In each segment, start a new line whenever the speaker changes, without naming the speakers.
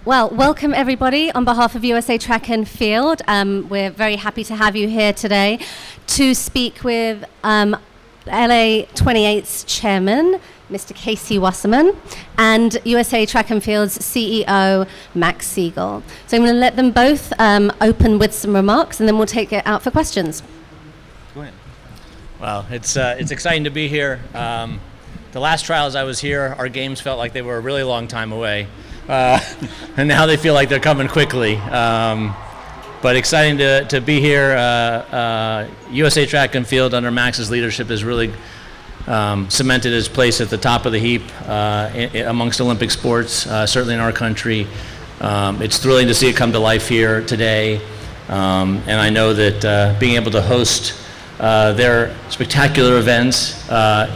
Well, welcome everybody on behalf of USA Track and Field. We're very happy to have you here today to speak with LA28's chairman, Mr. Casey Wasserman, and USA Track and Field's CEO, Max Siegel. So I'm going to let them both open with some remarks, and then we'll take it out for questions.
Go ahead. Well, it's exciting to be here. The last trials I was here, our games felt like they were a really long time away. And now they feel like they're coming quickly. But exciting to be here. USA Track and Field under Max's leadership has really cemented its place at the top of the heap amongst Olympic sports, certainly in our country. It's thrilling to see it come to life here today. And I know that being able to host their spectacular events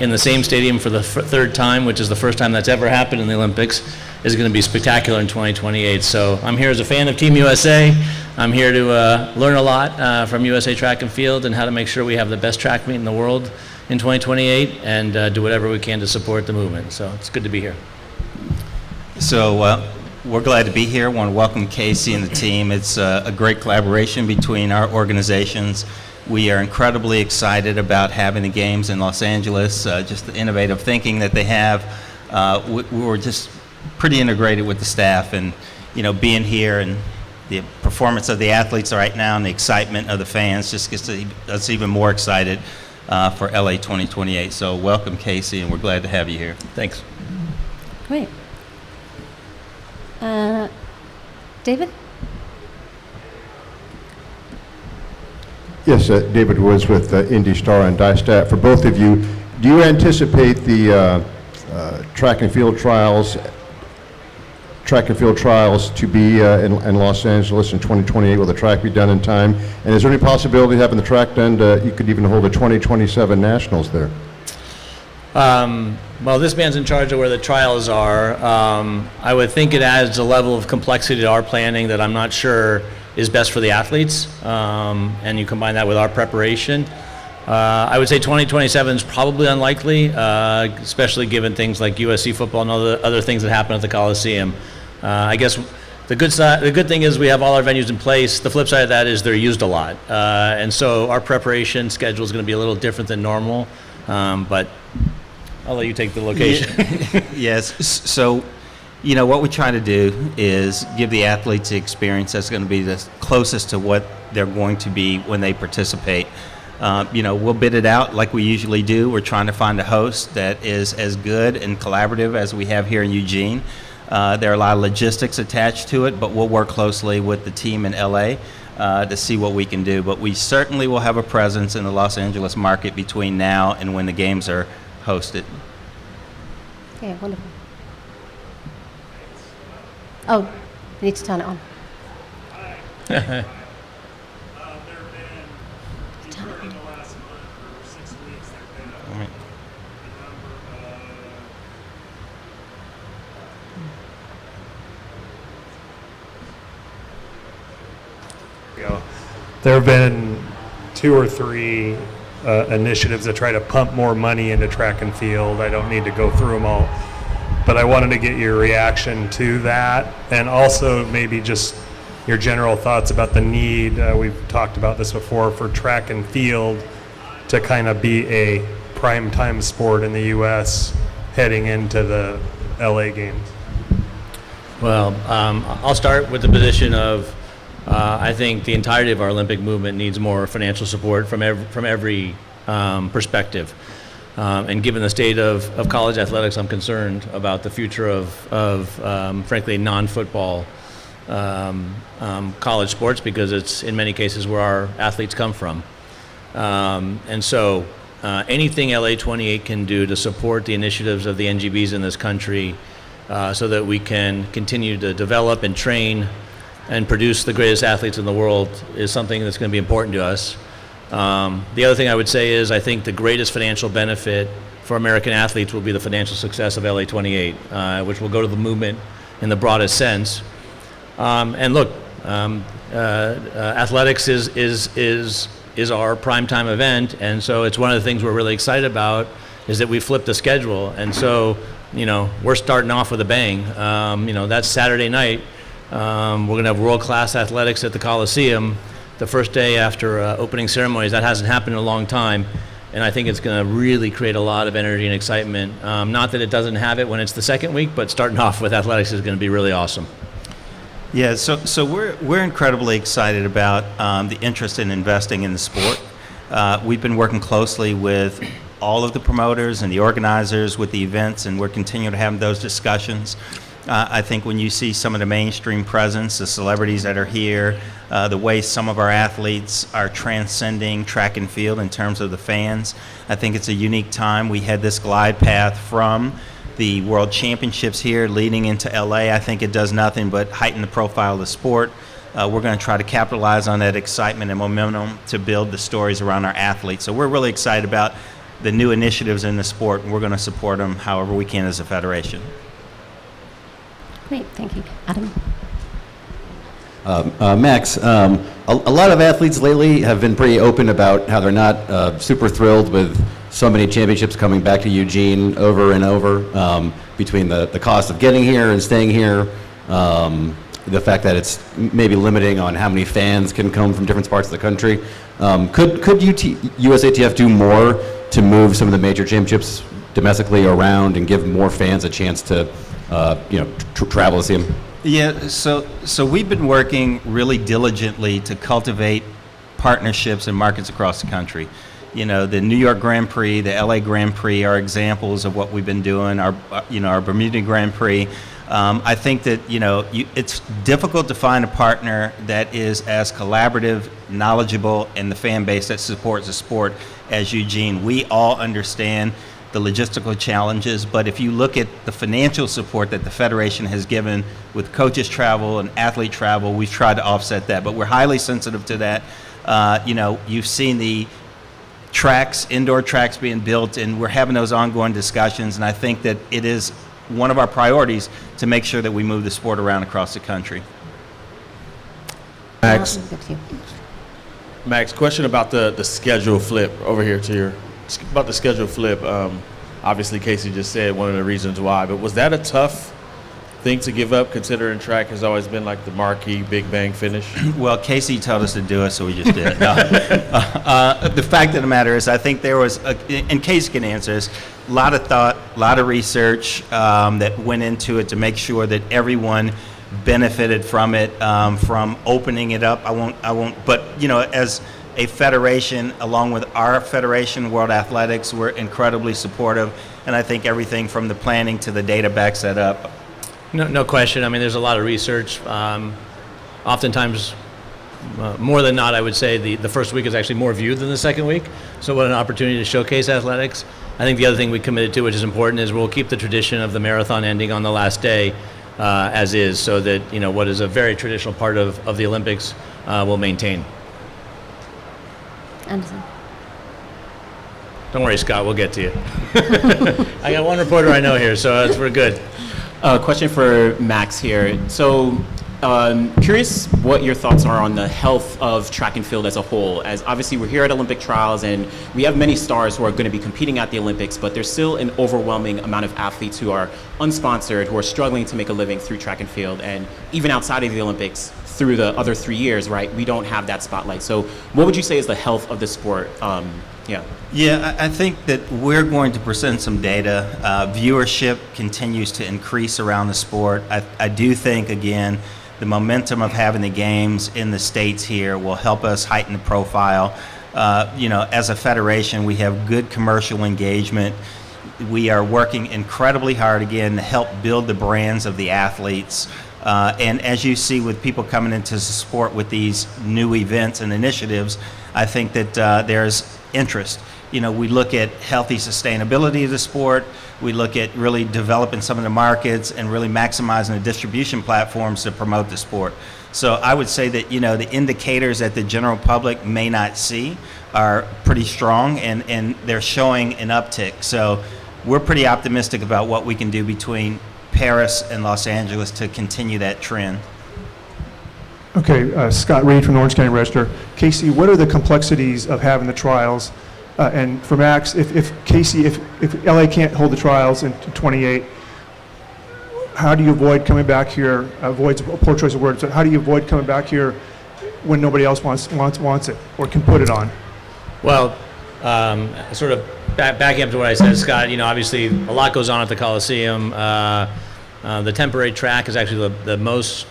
in the same stadium for the third time, which is the first time that's ever happened in the Olympics, is going to be spectacular in 2028. So I'm here as a fan of Team USA. I'm here to learn a lot from USA Track and Field and how to make sure we have the best track meet in the world in 2028 and do whatever we can to support the movement. So it's good to be here.
So we're glad to be here. I want to welcome Casey and the team. It's a great collaboration between our organizations. We are incredibly excited about having the games in Los Angeles, just the innovative thinking that they have. We were just pretty integrated with the staff, and being here and the performance of the athletes right now and the excitement of the fans just gets us even more excited for LA 2028. So welcome, Casey, and we're glad to have you here.
Thanks.
Great. David?
Yes, David Woods with Indy Star and DieStat. For both of you, do you anticipate the track and field trials to be in Los Angeles in 2028? Will the track be done in time? And is there any possibility of having the track done you could even hold the 2027 Nationals there?
Well, this man's in charge of where the trials are. I would think it adds a level of complexity to our planning that I'm not sure is best for the athletes, and you combine that with our preparation. I would say 2027 is probably unlikely, especially given things like USC football and other things that happen at the Coliseum. I guess the good thing is we have all our venues in place. The flip side of that is they're used a lot, and so our preparation schedule is going to be a little different than normal. But I'll let you take the location.
Yes. So, what we try to do is give the athletes the experience that's going to be the closest to what they're going to be when they participate. We'll bid it out like we usually do. We're trying to find a host that is as good and collaborative as we have here in Eugene. There are a lot of logistics attached to it, but we'll work closely with the team in LA to see what we can do. But we certainly will have a presence in the Los Angeles market between now and when the games are hosted.
Okay, wonderful. Oh, you need to turn it on.
There have been 2 or 3 initiatives that try to pump more money into track and field. I don't need to go through them all, but I wanted to get your reaction to that, and also maybe just your general thoughts about the need, we've talked about this before, for track and field to kind of be a prime time sport in the U.S. heading into the LA games.
Well, I'll start with the position of I think the entirety of our Olympic movement needs more financial support from every perspective. And given the state of college athletics, I'm concerned about the future of frankly, non-football college sports, because it's in many cases where our athletes come from. And so anything LA28 can do to support the initiatives of the NGBs in this country so that we can continue to develop and train and produce the greatest athletes in the world is something that's going to be important to us. The other thing I would say is I think the greatest financial benefit for American athletes will be the financial success of LA28, which will go to the movement in the broadest sense. And look, athletics is our primetime event, and so it's one of the things we're really excited about is that we flipped the schedule, and so we're starting off with a bang. That's Saturday night. We're going to have world-class athletics at the Coliseum the first day after opening ceremonies. That hasn't happened in a long time, and I think it's going to really create a lot of energy and excitement. Not that it doesn't have it when it's the second week, but starting off with athletics is going to be really awesome.
Yeah, so we're incredibly excited about the interest in investing in the sport. We've been working closely with all of the promoters and the organizers with the events, and we're continuing to have those discussions. I think when you see some of the mainstream presence, the celebrities that are here, the way some of our athletes are transcending track and field in terms of the fans, I think it's a unique time. We had this glide path from the World Championships here leading into LA. I think it does nothing but heighten the profile of the sport. We're going to try to capitalize on that excitement and momentum to build the stories around our athletes. So we're really excited about the new initiatives in the sport, and we're going to support them however we can as a federation.
Great, thank you. Adam?
Max, a lot of athletes lately have been pretty open about how they're not super thrilled with so many championships coming back to Eugene over and over, between the cost of getting here and staying here, the fact that it's maybe limiting on how many fans can come from different parts of the country. Could USATF do more to move some of the major championships domestically around and give more fans a chance to travel to see them?
Yeah, so we've been working really diligently to cultivate partnerships and markets across the country. You know, the New York Grand Prix, the LA Grand Prix are examples of what we've been doing. Our Bermuda Grand Prix. I think that it's difficult to find a partner that is as collaborative, knowledgeable, and the fan base that supports the sport as Eugene. We all understand the logistical challenges, but if you look at the financial support that the Federation has given with coaches travel and athlete travel, we've tried to offset that, but we're highly sensitive to that. You've seen the tracks, indoor tracks being built, and we're having those ongoing discussions, and I think that it is one of our priorities to make sure that we move the sport around across the country.
Max, question about the schedule flip over here about the schedule flip. Obviously, Casey just said one of the reasons why, but was that a tough thing to give up, considering track has always been like the marquee big bang finish?
Well, Casey told us to do it, so we just did it. No. The fact of the matter is, I think there was, and Casey can answer this, a lot of thought, a lot of research that went into it to make sure that everyone benefited from it, from opening it up. I won't, but as a federation, along with our federation, World Athletics, we're incredibly supportive, and I think everything from the planning to the data backs that up.
No question. I mean, there's a lot of research. Oftentimes, more than not, I would say the first week is actually more viewed than the second week. So what an opportunity to showcase athletics. I think the other thing we committed to, which is important, is we'll keep the tradition of the marathon ending on the last day as is, so that what is a very traditional part of the Olympics will maintain.
Anderson.
Don't worry, Scott, we'll get to you. I got one reporter I know here, so we're good.
Question for Max here. So, curious what your thoughts are on the health of track and field as a whole, as obviously we're here at Olympic trials and we have many stars who are going to be competing at the Olympics, but there's still an overwhelming amount of athletes who are unsponsored, who are struggling to make a living through track and field, and even outside of the Olympics, through the other 3 years, right, we don't have that spotlight. So what would you say is the health of the sport?
Yeah, I think that we're going to present some data. Viewership continues to increase around the sport. I do think, again, the momentum of having the games in the States here will help us heighten the profile. As a federation, we have good commercial engagement. We are working incredibly hard, again, to help build the brands of the athletes. And as you see with people coming into the sport with these new events and initiatives, I think that there's interest. We look at healthy sustainability of the sport. We look at really developing some of the markets and really maximizing the distribution platforms to promote the sport. So I would say that, the indicators that the general public may not see are pretty strong, and they're showing an uptick. So we're pretty optimistic about what we can do between Paris and Los Angeles to continue that trend.
Okay, Scott Reed from the Orange County Register. Casey, what are the complexities of having the trials? And for Max, if LA can't hold the trials in 28, how do you avoid coming back here, avoid a poor choice of words, but how do you avoid coming back here when nobody else wants it or can put it on?
Well, sort of backing up to what I said, Scott, obviously a lot goes on at the Coliseum. The temporary track is actually the most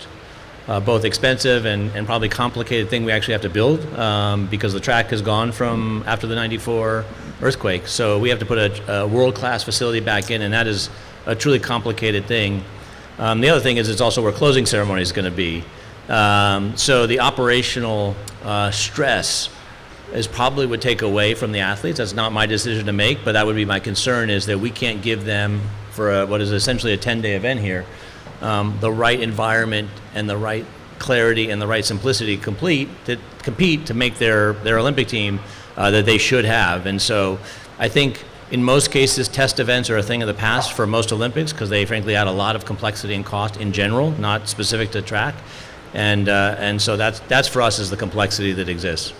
both expensive and probably complicated thing we actually have to build because the track has gone from after the '94 earthquake. So we have to put a world-class facility back in, and that is a truly complicated thing. The other thing is it's also where closing ceremony is going to be. So the operational stress is probably would take away from the athletes. That's not my decision to make, but that would be my concern, is that we can't give them, for what is essentially a 10-day event here, the right environment and the right clarity and the right simplicity to compete to make their Olympic team that they should have. And so I think in most cases test events are a thing of the past for most Olympics because they frankly add a lot of complexity and cost in general, not specific to track. And so that's for us is the complexity that exists.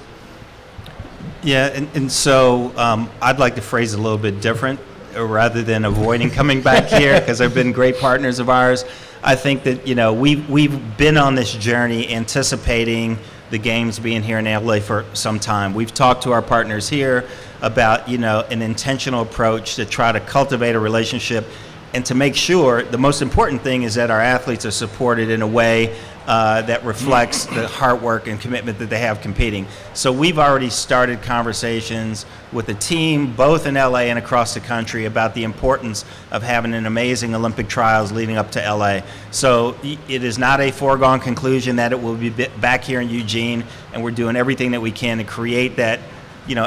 Yeah, and so I'd like to phrase it a little bit different rather than avoiding coming back here because they've been great partners of ours. I think that, we've been on this journey anticipating the games being here in LA for some time. We've talked to our partners here about, an intentional approach to try to cultivate a relationship and to make sure the most important thing is that our athletes are supported in a way that reflects the hard work and commitment that they have competing. So we've already started conversations with the team, both in LA and across the country, about the importance of having an amazing Olympic trials leading up to LA. So it is not a foregone conclusion that it will be back here in Eugene, and we're doing everything that we can to create that,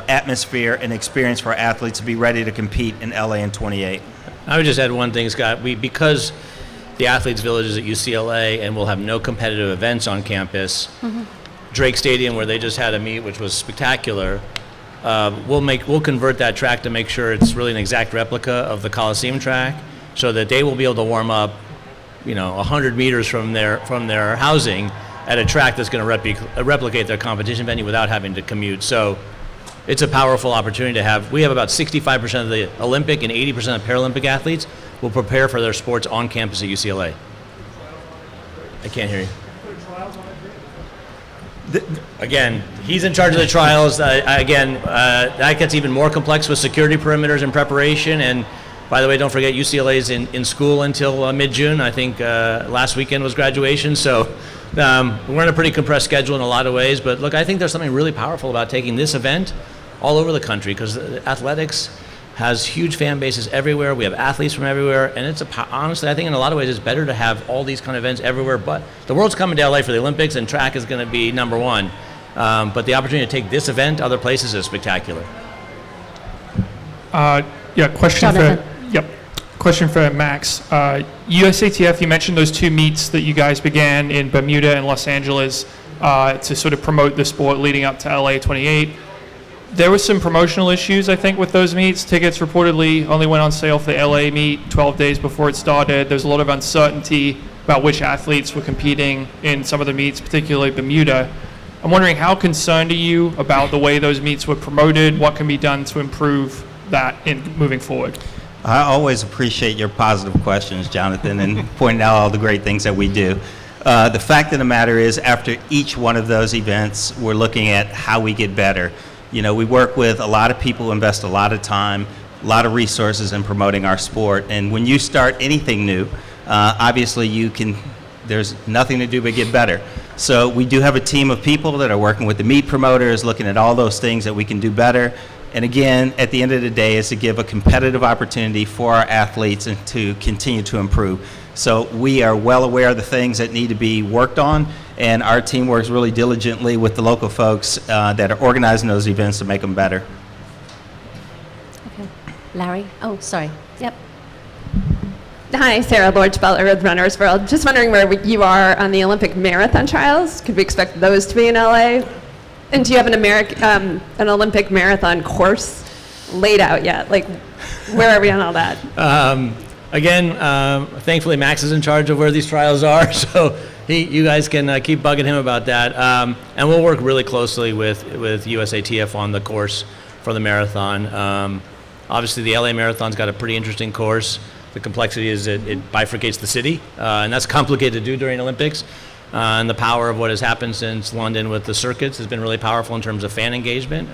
atmosphere and experience for our athletes to be ready to compete in LA in '28.
I would just add one thing, Scott. Because the Athletes Village is at UCLA and we'll have no competitive events on campus, Drake Stadium, where they just had a meet, which was spectacular, we'll convert that track to make sure it's really an exact replica of the Coliseum track, so that they will be able to warm up, 100 meters from their housing at a track that's going to replicate their competition venue without having to commute. So it's a powerful opportunity to have. We have about 65% of the Olympic and 80% of Paralympic athletes will prepare for their sports on campus at UCLA. I can't hear you. Again, he's in charge of the trials. That gets even more complex with security perimeters and preparation. And by the way, don't forget UCLA is in school until mid-June. I think last weekend was graduation. So we're in a pretty compressed schedule in a lot of ways. But look, I think there's something really powerful about taking this event all over the country, because athletics has huge fan bases everywhere. We have athletes from everywhere, and honestly, I think in a lot of ways it's better to have all these kind of events everywhere. But the world's coming to LA for the Olympics, and track is going to be number one. But the opportunity to take this event other places is spectacular.
Question for Max. USATF, you mentioned those two meets that you guys began in Bermuda and Los Angeles to sort of promote the sport leading up to LA28. There were some promotional issues, I think, with those meets. Tickets reportedly only went on sale for the LA meet 12 days before it started. There's a lot of uncertainty about which athletes were competing in some of the meets, particularly Bermuda. I'm wondering, how concerned are you about the way those meets were promoted? What can be done to improve that in moving forward?
I always appreciate your positive questions, Jonathan, and pointing out all the great things that we do. The fact of the matter is, after each one of those events, we're looking at how we get better. We work with a lot of people who invest a lot of time, a lot of resources in promoting our sport. And when you start anything new, obviously there's nothing to do but get better. So we do have a team of people that are working with the meet promoters, looking at all those things that we can do better. And again, at the end of the day, is to give a competitive opportunity for our athletes and to continue to improve. So we are well aware of the things that need to be worked on, and our team works really diligently with the local folks that are organizing those events to make them better.
Okay. Larry? Oh, sorry. Yep.
Hi, Sarah Lorch-Butler with Runner's World. Just wondering where you are on the Olympic marathon trials. Could we expect those to be in LA? And do you have an Olympic marathon course laid out yet? Like, where are we on all that?
Thankfully, Max is in charge of where these trials are, so you guys can keep bugging him about that. And we'll work really closely with USATF on the course for the marathon. Obviously, the LA Marathon's got a pretty interesting course. The complexity is it bifurcates the city, and that's complicated to do during Olympics. And the power of what has happened since London with the circuits has been really powerful in terms of fan engagement.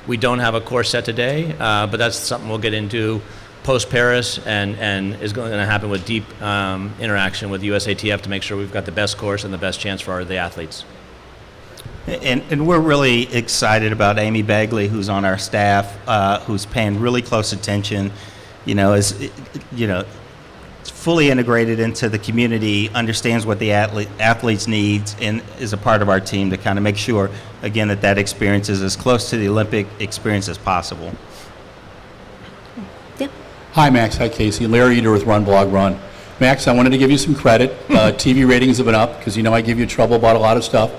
We don't have a course set today, but that's something we'll get into post-Paris and is going to happen with deep interaction with USATF to make sure we've got the best course and the best chance for the athletes.
And we're really excited about Amy Bagley, who's on our staff, who's paying really close attention, fully integrated into the community, understands what the athletes needs, and is a part of our team to kind of make sure, again, that experience is as close to the Olympic experience as possible.
Yeah.
Hi, Max. Hi, Casey. Larry Eater with Run Blog Run. Max, I wanted to give you some credit. TV ratings have been up because I give you trouble about a lot of stuff.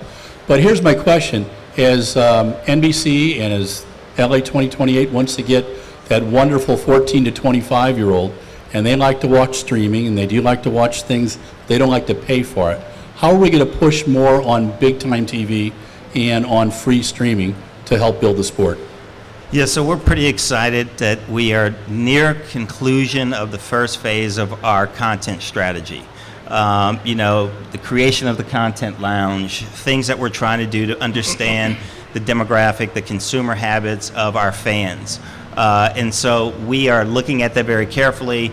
But here's my question. As NBC and as LA28 wants to get that wonderful 14 to 25-year-old, and they like to watch streaming, and they do like to watch things, they don't like to pay for it. How are we going to push more on big-time TV and on free streaming to help build the sport?
Yeah, so we're pretty excited that we are near conclusion of the first phase of our content strategy. The creation of the content lounge, things that we're trying to do to understand the demographic, the consumer habits of our fans. And so we are looking at that very carefully.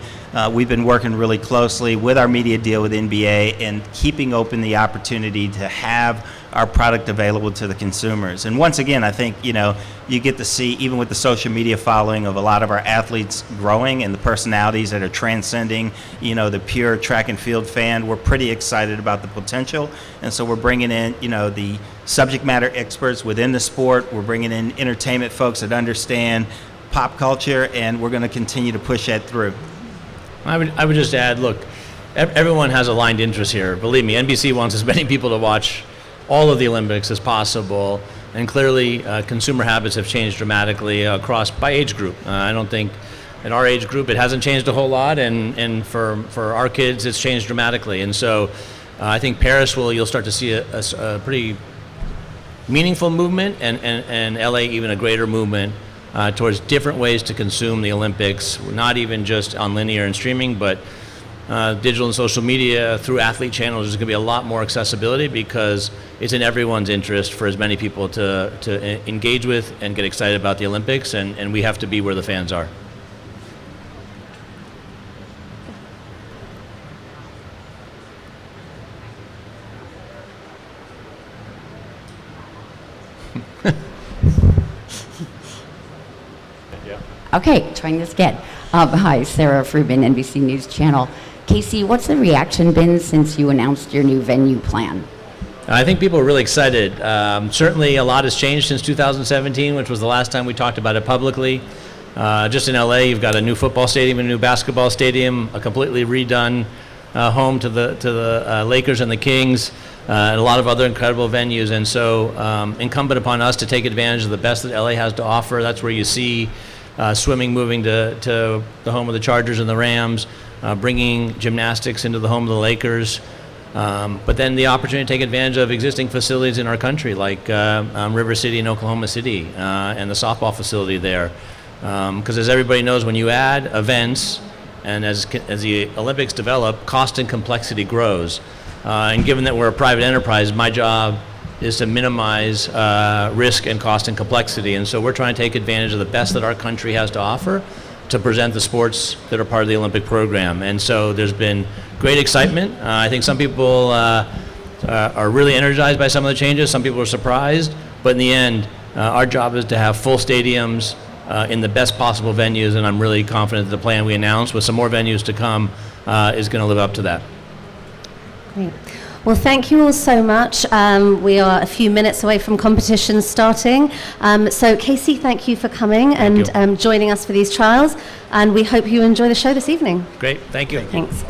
We've been working really closely with our media deal with NBA and keeping open the opportunity to have our product available to the consumers. And once again, I think, you get to see, even with the social media following of a lot of our athletes growing and the personalities that are transcending, the pure track and field fan, we're pretty excited about the potential. And so we're bringing in, the subject matter experts within the sport. We're bringing in entertainment folks that understand pop culture, and we're going to continue to push that through.
I would just add, look, everyone has aligned interests here. Believe me, NBC wants as many people to watch all of the Olympics as possible, and clearly consumer habits have changed dramatically by age group. I don't think in our age group it hasn't changed a whole lot, and for our kids it's changed dramatically. And so I think Paris you'll start to see a pretty meaningful movement, and LA even a greater movement towards different ways to consume the Olympics, not even just on linear and streaming, but digital and social media through athlete channels. There's going to be a lot more accessibility because it's in everyone's interest for as many people to engage with and get excited about the Olympics, and we have to be where the fans are.
Okay, trying this again. Hi, Sarah Fruban, NBC News Channel. Casey, what's the reaction been since you announced your new venue plan?
I think people are really excited. Certainly a lot has changed since 2017, which was the last time we talked about it publicly. Just in LA, you've got a new football stadium, a new basketball stadium, a completely redone home to the Lakers and the Kings, and a lot of other incredible venues. And so incumbent upon us to take advantage of the best that LA has to offer. That's where you see swimming moving to the home of the Chargers and the Rams, bringing gymnastics into the home of the Lakers, but then the opportunity to take advantage of existing facilities in our country, like River City in Oklahoma City, and the softball facility there. Because as everybody knows, when you add events, and as the Olympics develop, cost and complexity grows. And given that we're a private enterprise, my job is to minimize risk and cost and complexity. And so we're trying to take advantage of the best that our country has to offer to present the sports that are part of the Olympic program. And so there's been great excitement. I think some people are really energized by some of the changes. Some people are surprised. But in the end, our job is to have full stadiums in the best possible venues. And I'm really confident that the plan we announced, with some more venues to come, is going to live up to that.
Great. Well, thank you all so much. We are a few minutes away from competition starting. So, Casey, thank you for coming and joining us for these trials. And we hope you enjoy the show this evening.
Great. Thank you.
Thanks.